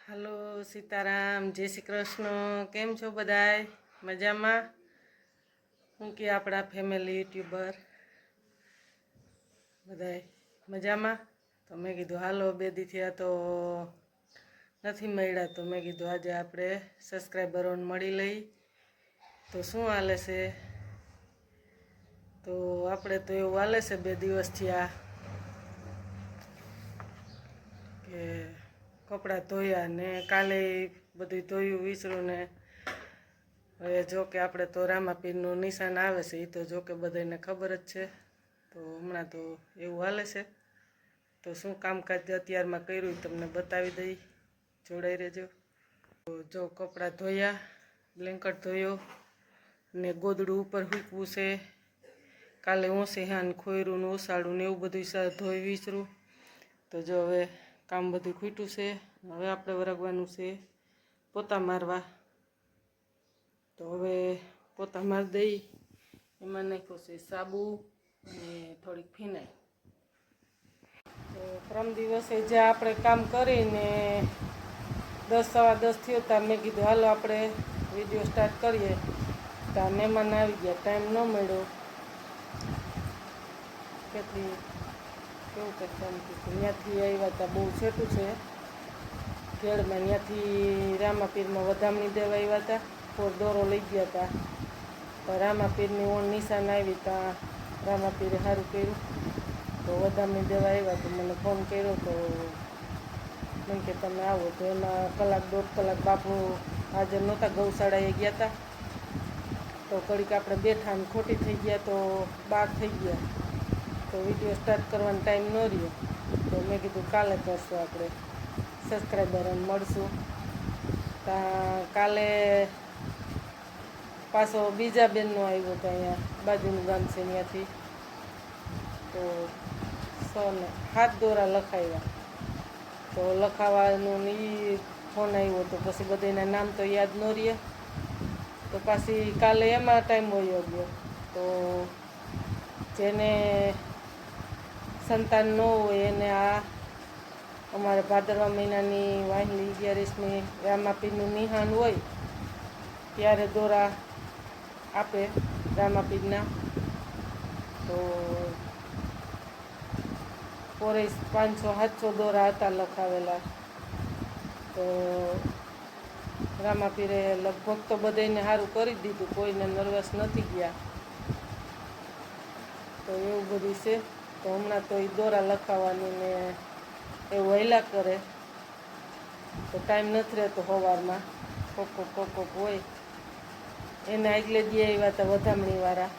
હાલો સીતારામ, જય શ્રી કૃષ્ણ. કેમ છો બધાય? મજામાં? હું કે આપણા ફેમિલી યુટ્યુબર બધાય મજામાં? તો મેં કીધું હાલો, બે દી થયા તો નથી મળ્યા, તો મેં કીધું આજે આપણે સબસ્ક્રાઈબરોને મળી લઈ. તો શું હાલે છે? તો આપણે તો એવું હાલે છે 2 દિવસ થયા કે કપડાં ધોયા ને કાલે બધું ધોયું વિસરું ને હવે જો કે આપણે તો રામાપીરનું નિશાન આવે છે, એ તો જો કે બધાને ખબર જ છે. તો હમણાં તો એવું હાલે છે. તો શું કામકાજ અત્યારમાં કર્યું તમને બતાવી દઈ, જોડાઈ રહેજો. તો જો કપડાં ધોયા, બ્લેન્કટ ધોયો ને ગોદડું ઉપર હૂકવું છે. કાલે ઓસેહાન ખોયરું ને ઓસાડું ને એવું બધું ધોઈ વિસરું. તો જો હવે કામ બધું ખૂટ્યું છે. હવે આપણે વરગવાનું છે પોતા મારવા. તો હવે પોતા મારી દઈ. એમાં નાખ્યું છે સાબુ અને થોડીક ફિનાઈલ. તો પરમ દિવસે જે આપણે કામ કરીને 10 સવા 10 થયો ત્યાં મેં કીધું હાલો આપણે વિડીયો સ્ટાર્ટ કરીએ. ત્યાં મહેમાન આવી ગયા, ટાઈમ ન મળ્યો. કેટલી કેવું કંઈક કામ થયું. ત્યાંથી આવ્યા હતા, બહુ છેટું છે ખેડમાં. ત્યાંથી રામાપીરમાં વધામણી દેવા આવ્યા હતા, પોર દોરો લઈ ગયા હતા. તો રામાપીરની ઓણ નિશાન આવી ત્યાં રામાપીરે સારું કર્યું. તો વધામણી દેવા આવ્યા તો મને ફોન કર્યો. તો મને કે તમે આવો. તો એમાં કલાક 1.5 કલાક બાપુ હાજર નહોતા, ગૌશાળાએ ગયા હતા. તો ઘડીક આપણે બેઠા ને ખોટી થઈ ગયા તો 12 થઈ ગયા. તો વિડીયો સ્ટાર્ટ કરવાનો ટાઈમ ન રહ્યો. તો મેં કીધું કાલે કરશું, આપણે સબસ્ક્રાઈબરોને મળશું. કાલે પાછો બીજા બેનનો આવ્યો હતો, અહીંયા બાજુનું ગામ છે ત્યાંથી. તો 7 દોરા લખાવ્યા. તો લખાવાનું એ ફોન આવ્યો તો પછી બધાના નામ તો યાદ ન રહે. તો પાછી કાલે એમાં ટાઈમ વયો ગયો. તો જેને સંતાન ન હોય એને આ અમારે ભાદરવા મહિનાની વાહલી 11મી રામાપીરનું નિહાન હોય ત્યારે દોરા આપે રામાપીરના. તો પોરે 500-700 દોરા હતા લખાવેલા. તો રામાપીરે લગભગ તો બધાને સારું કરી દીધું, કોઈને નર્વસ નથી ગયા. તો એવું બધું છે. તો હમણાં તો એ દોરા લખાવવાની ને એવું વહેલા કરે. તો ટાઈમ નથી રહેતો સવારમાં, કોક હોય. એને આગલે દી આવ્યા હતા વધામણીવાળા.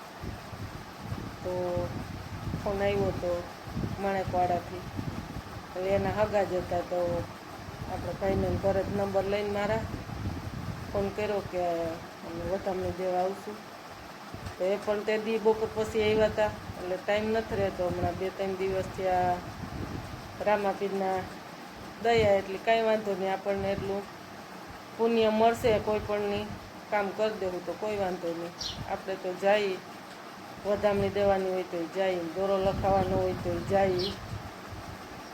તો ફોન આવ્યો તો માણેકવાડાથી. હવે એના હગા જ હતા. તો આપણે ભાઈને ઘરે જ નંબર લઈને મારા ફોન કર્યો કે અમે વધામણી દેવા આવશું. તો એ પણ તે દી બપોર પછી આવ્યા હતા. એટલે ટાઈમ નથી રહેતો હમણાં. 2-3 દિવસથી આ રામાપીરના દયા એટલી કાંઈ વાંધો નહીં. આપણને એટલું પુણ્ય મળશે કોઈ પણની કામ કરી દેવું તો કોઈ વાંધો નહીં. આપણે તો જઈએ, વધામણી દેવાની હોય તો જઈએ, દોરો લખાવાનો હોય તો જઈએ.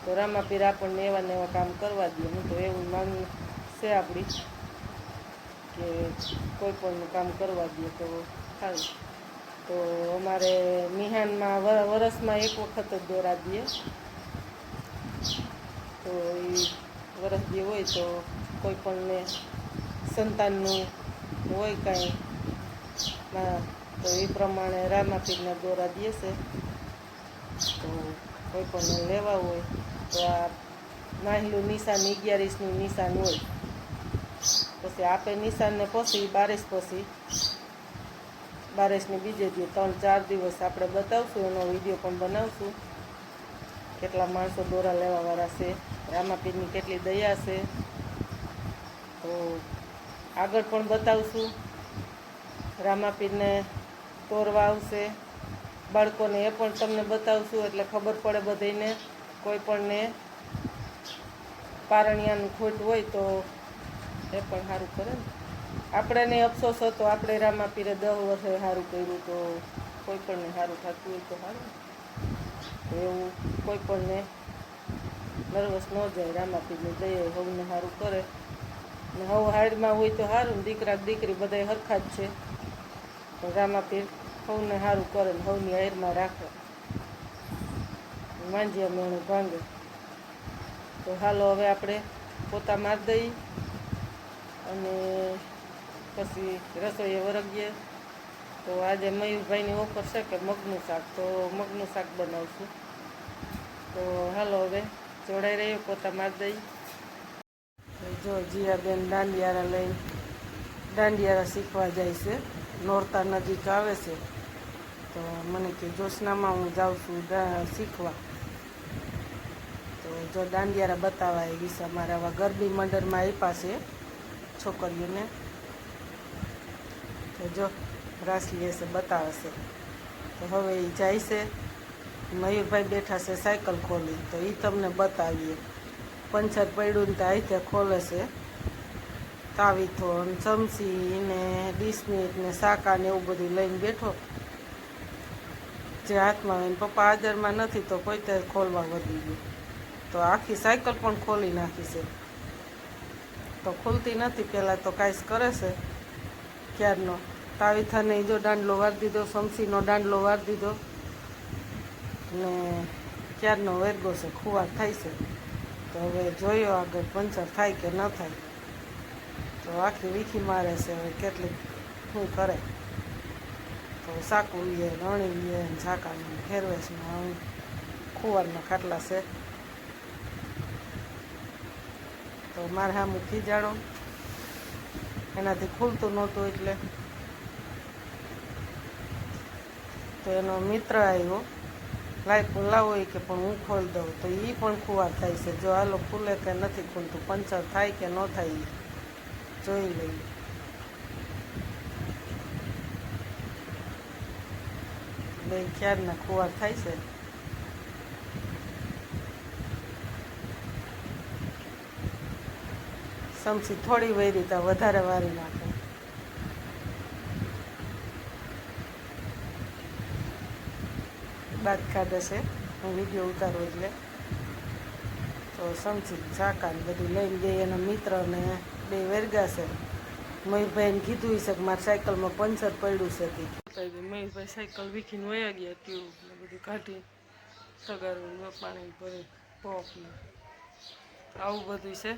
તો રામાપીર આપણને એવા ને એવા કામ કરવા દે. હું તો એવું માનવું છે આપણી કે કોઈ પણનું કામ કરવા દે તો સારું. તો અમારે નિહાનમાં વરસમાં એક વખત જ દોરા દે. તો એ વરસ જે હોય તો કોઈ પણને સંતાનનું હોય કાંઈ, તો એ પ્રમાણે રામાપીરના દોરા દે છે. તો કોઈ પણ લેવા હોય તો આ નાહલું નિશાન 11નું નિશાન હોય. પછી આપે નિશાનને પછી 12 પછી 12ની બીજે દી 3-4 દિવસ આપણે બતાવશું. એનો વિડીયો પણ બનાવશું. કેટલા માણસો દોરા લેવાવાળા છે, રામાપીરની કેટલી દયા છે. તો આગળ પણ બતાવશું. રામાપીરને તોરવા આવશે બાળકોને, એ પણ તમને બતાવશું. એટલે ખબર પડે બધાને. કોઈ પણને પારણિયાનું ખોટ હોય તો એ પણ સારું કરે ને. આપણને અફસોસ હતો, આપણે રામાપીરે 10 વર્ષે સારું કર્યું. તો કોઈ પણને સારું થતું હોય તો સારું. એવું કોઈ પણને નર્વસ ન જાય. રામાપીરની દયા સૌને સારું કરે. ને હવ હારમાં હોય તો સારું, દીકરા દીકરી બધા હરખા જ છે. તો રામાપીર સૌને સારું કરે ને સૌની હારમાં રાખે, માંજ્યા મેણું ભાંગે. તો હાલો હવે આપણે પોતા મારી દઈએ અને પછી રસોઈએ વરગીએ. તો આજે મયુરભાઈની ઓફર છે કે મગનું શાક, તો મગનું શાક બનાવશું. તો હાલો હવે જોડાઈ રહ્યો, પોતા મારી દઈ. જો જીયાબેન દાંડિયારા શીખવા જાય છે. નોરતા નજીક આવે છે તો મને કે જોશનામાં હું જાઉં છું શીખવા. તો જો દાંડિયારા બતાવાય વિશે અમારે આવા ગરબી મંડળમાં આપ્યા છે છોકરીઓને. તો જો રાસ લે છે, બતાવે છે. તો હવે એ જાય છે. મયુરભાઈ બેઠા છે સાયકલ ખોલી, તો એ તમને બતાવીએ. પંચર પડ્યું ને તો આઈથે ખોલે છે. તાવીથો ને ચમચી ને ડીસમીટ ને શાકા ને એવું બધું લઈને બેઠો, જે હાથમાં હોય. પપ્પા હાજરમાં નથી તો કોઈ તે ખોલવા વધી ગયું. તો આખી સાયકલ પણ ખોલી નાખી છે. તો ખુલતી નથી, પહેલાં તો કાંઈ કરે છે ક્યારનો. તાવીથાને જો દાંડલો વારી દીધો, સમસીનો દાંડલો વારી દીધો ને ક્યારનો વેરગો છે, ખુવાર થાય છે. તો હવે જોયો આગળ પંચર થાય કે ન થાય. તો આખી વીખી મારે છે, હવે કેટલીક શું કરે. તો સાકું લે, રણી લે, ઝાકાને ફેરવેશમાં ખુવારના ખાટલા છે. તો મારે સામું ખીજાડો, એનાથી ખુલતું નહોતું એટલે. તો એનો મિત્ર આવ્યો, લાવો એ કે પણ હું ખોલી દઉં. તો એ પણ ખુવાર થાય છે. જો હાલો ખુલે કે નથી ખુલતું, પંચર થાય કે ન થાય જોઈ લઈએ. બે ક્યારના ખુવાર થાય છે. સમસી થોડી વેરી તા વધારે વારી નાખે. દાંત કાઢે છે હું વિડીયો ઉતારું એટલે. તો સમસી ઝાકા ને બધું લઈને બે એના મિત્રને બે વેરગા છે. મયુરભાઈને કીધું છે કે મારી સાયકલમાં પંચર પડ્યું છે. મયુરભાઈ સાયકલ વીખીને વયા ગયા, ટ્યુબ ને બધું કાઢી તગારું પાણી ભરી પોપ ને આવું બધું છે.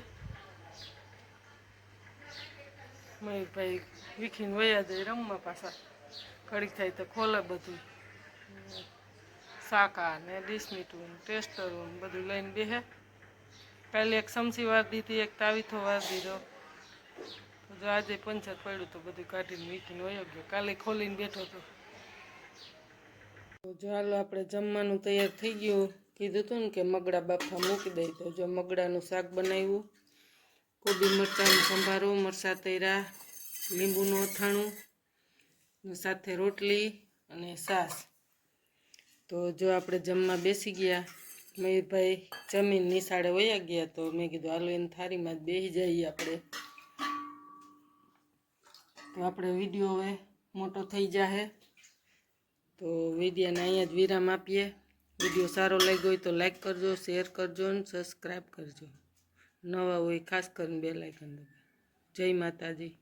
મયુરભાઈ વીખીને વયા જાય રમવા, પાછા ઘડીક થાય તો ખોલે બધું. શાકા ને ડીસમીટું ટેસ્ટરું બધું લઈને બેસે. કાલે એક સમસી વાર દીધી, એક તાવીથો વાર દીધો. તો જો આજે પંચર પડ્યું તો બધું કાઢીને વીખીને વયો ગયો. કાલે ખોલીને બેઠો હતો. તો જો હાલો આપણે જમવાનું તૈયાર થઈ ગયું. કીધું હતું ને કે મગડા બાફા મૂકી દઈ. તો જો મગડાનું શાક બનાવ્યું, કોબી મરચાંનો સંભારો, મરચાં તૈરા, લીંબુનું અથાણું, સાથે રોટલી અને છાશ. તો જો આપણે જમવા બેસી ગયા. મયુરભાઈ જમીન નિશાળે વયા ગયા, તો મેં કીધું હાલો એને થાળીમાં જ બેસી જઈએ આપણે. તો આપણે વિડીયો હવે મોટો થઈ જશે. તો વિડીયોને અહીંયા જ વિરામ આપીએ. વિડીયો સારો લાગ્યો હોય તો લાઈક કરજો, શેર કરજો અને સબસ્ક્રાઈબ કરજો. નવા હોય ખાસ કરીને બેલ આઇકન દબાવો. જય માતાજી.